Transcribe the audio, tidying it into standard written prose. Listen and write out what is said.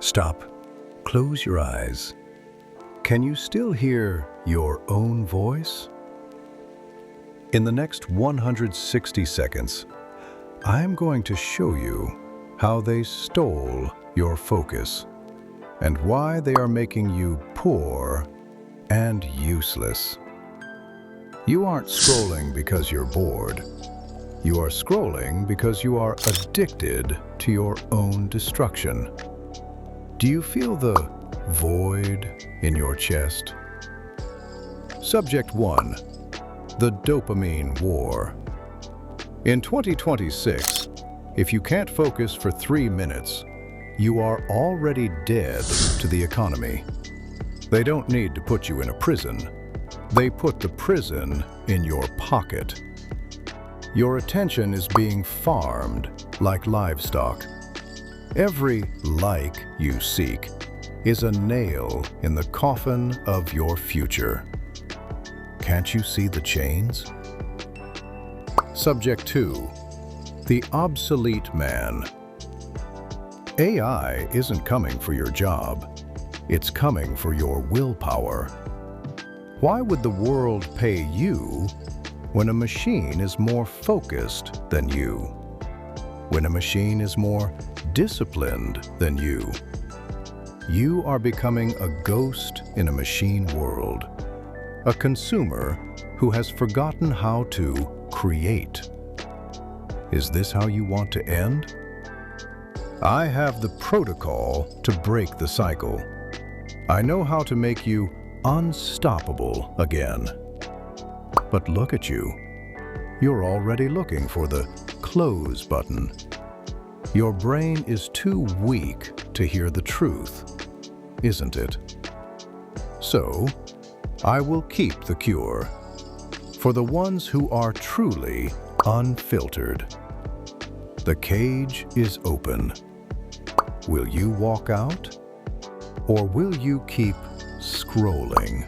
Stop. Close your eyes. Can you still hear your own voice? In the next 160 seconds, I'm going to show you how they stole your focus and why they are making you poor and useless. You aren't scrolling because you're bored. You are scrolling because you are addicted to your own destruction. Do you feel the void in your chest? Subject 1. The Dopamine War. In 2026, if you can't focus for 3 minutes, you are already dead to the economy. They don't need to put you in a prison. They put the prison in your pocket. Your attention is being farmed like livestock. Every like you seek is a nail in the coffin of your future. Can't you see the chains? Subject 2. The Obsolete Man. AI isn't coming for your job. It's coming for your willpower. Why would the world pay you when a machine is more focused than you? When a machine is more disciplined than you? You are becoming a ghost in a machine world. A consumer who has forgotten how to create. Is this how you want to end? I have the protocol to break the cycle. I know how to make you unstoppable again. But look at you. You're already looking for the close button. Your brain is too weak to hear the truth, isn't it? So, I will keep the cure for the ones who are truly unfiltered. The cage is open. Will you walk out, or will you keep scrolling?